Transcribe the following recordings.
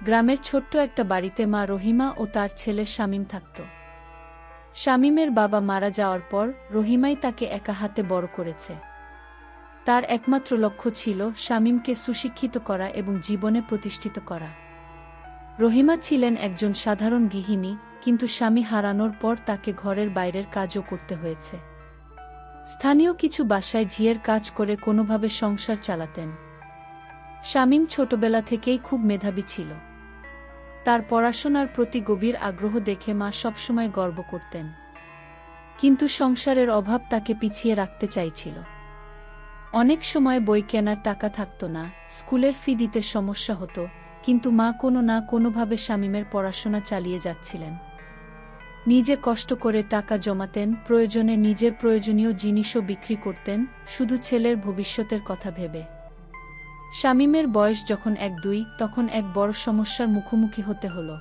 গ্রামের ছোট্ট একটা বাড়িতে মা রহিমা ও তার ছেলে শামীম থাকত। শামীমের বাবা মারা যাওয়ার পর রহিমাই তাকে একা হাতে বড় করেছে। তার একমাত্র লক্ষ্য ছিল শামীমকে সুশিক্ষিত করা এবং জীবনে প্রতিষ্ঠিত করা। রহিমা ছিলেন একজন সাধারণ গৃহিণী, কিন্তু স্বামী হারানোর পর তাকে ঘরের বাইরের কাজও করতে হয়েছে। স্থানীয় কিছু বাসায় ঝিয়ের কাজ করে কোনোভাবে সংসার চালাতেন। শামীম ছোটবেলা থেকেই খুব মেধাবী ছিল। তার পড়াশোনার প্রতি গভীর আগ্রহ দেখে মা সবসময় গর্ব করতেন। কিন্তু সংসারের অভাব তাকে পিছিয়ে রাখতে চাইছিল। অনেক সময় বই কেনার টাকা থাকত না, স্কুলের ফি দিতে সমস্যা হতো, কিন্তু মা কোনো না কোনোভাবে শামীমের পড়াশোনা চালিয়ে যাচ্ছিলেন। নিজে কষ্ট করে টাকা জমাতেন, প্রয়োজনে নিজের প্রয়োজনীয় জিনিসও বিক্রি করতেন, শুধু ছেলের ভবিষ্যতের কথা ভেবে। শামীমের বয়স যখন 1-2 তখন এক বড় সমস্যার মুখোমুখি হতে হলো।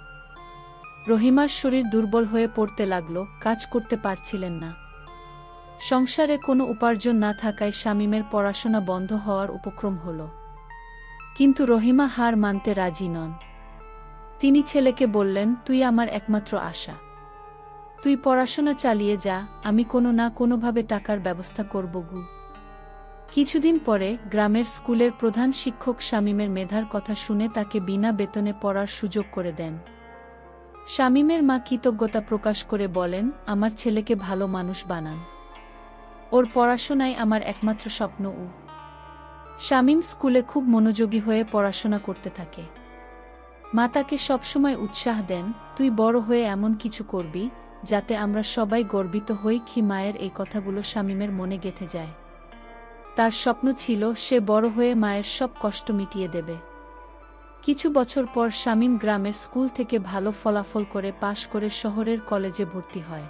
রহিমার শরীর দুর্বল হয়ে পড়তে লাগল, কাজ করতে পারছিলেন না। সংসারে কোনো উপার্জন না থাকায় শামীমের পড়াশোনা বন্ধ হওয়ার উপক্রম হল। কিন্তু রহিমা হার মানতে রাজি নন। তিনি ছেলেকে বললেন, তুই আমার একমাত্র আশা। তুই পড়াশোনা চালিয়ে যা, আমি কোনো না কোনোভাবে টাকার ব্যবস্থা করব গু। কিছুদিন পরে গ্রামের স্কুলের প্রধান শিক্ষক শামীমের মেধার কথা শুনে তাকে বিনা বেতনে পড়ার সুযোগ করে দেন। শামীমের মা কৃতজ্ঞতা প্রকাশ করে বলেন, আমার ছেলেকে ভালো মানুষ বানান। ওর পড়াশোনাই আমার একমাত্র স্বপ্ন। শামীম স্কুলে খুব মনোযোগী হয়ে পড়াশোনা করতে থাকে। মা তাকে সবসময় উৎসাহ দেন, তুই বড় হয়ে এমন কিছু করবি যাতে আমরা সবাই গর্বিত হই। মায়ের এই কথাগুলো শামীমের মনে গেঁথে যায়। তার স্বপ্ন ছিল সে বড় হয়ে মায়ের সব কষ্ট মিটিয়ে দেবে। কিছু বছর পর শামীম গ্রামের স্কুল থেকে ভালো ফলাফল করে পাশ করে শহরের কলেজে ভর্তি হয়।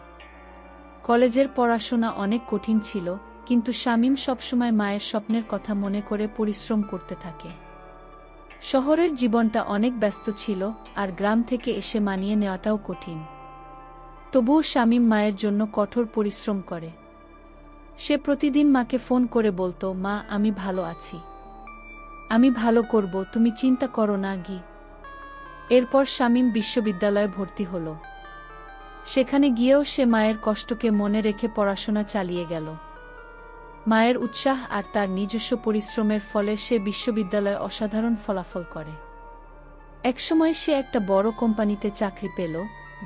কলেজের পড়াশোনা অনেক কঠিন ছিল, কিন্তু শামীম সবসময় মায়ের স্বপ্নের কথা মনে করে পরিশ্রম করতে থাকে। শহরের জীবনটা অনেক ব্যস্ত ছিল, আর গ্রাম থেকে এসে মানিয়ে নেওয়াটাও কঠিন। তবুও শামীম মায়ের জন্য কঠোর পরিশ্রম করে। সে প্রতিদিন মাকে ফোন করে বলতো, মা আমি ভালো আছি, আমি ভালো করব, তুমি চিন্তা করো না গি। এরপর শামীম বিশ্ববিদ্যালয়ে ভর্তি হল। সেখানে গিয়েও সে মায়ের কষ্টকে মনে রেখে পড়াশোনা চালিয়ে গেল। মায়ের উৎসাহ আর তার নিজস্ব পরিশ্রমের ফলে সে বিশ্ববিদ্যালয়ে অসাধারণ ফলাফল করে। একসময় সে একটা বড় কোম্পানিতে চাকরি পেল,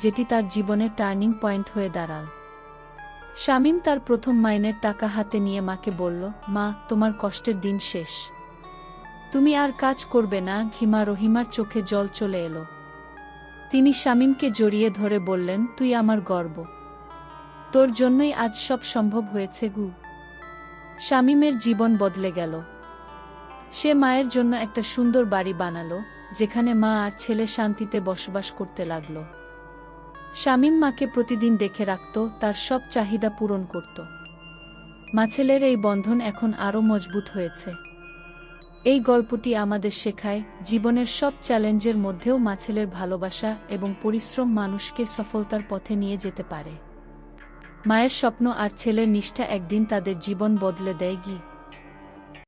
যেটি তার জীবনের টার্নিং পয়েন্ট হয়ে দাঁড়াল। শামীম তার প্রথম মাইনের টাকা হাতে নিয়ে মাকে বলল, মা তোমার কষ্টের দিন শেষ, তুমি আর কাজ করবে না। রহিমার চোখে জল চলে এলো। তিনি শামীমকে জড়িয়ে ধরে বললেন, তুই আমার গর্ব, তোর জন্যই আজ সব সম্ভব হয়েছে গু। শামীমের জীবন বদলে গেল। সে মায়ের জন্য একটা সুন্দর বাড়ি বানালো, যেখানে মা আর ছেলে শান্তিতে বসবাস করতে লাগল। শামীম মাকে প্রতিদিন দেখে রাখত, তার সব চাহিদা পূরণ করত। মা ছেলের এই বন্ধন এখন আরও মজবুত হয়েছে। এই গল্পটি আমাদের শেখায়, জীবনের সব চ্যালেঞ্জের মধ্যেও মা ছেলের ভালোবাসা এবং পরিশ্রম মানুষকে সফলতার পথে নিয়ে যেতে পারে। মায়ের স্বপ্ন আর ছেলের নিষ্ঠা একদিন তাদের জীবন বদলে দেয় গি।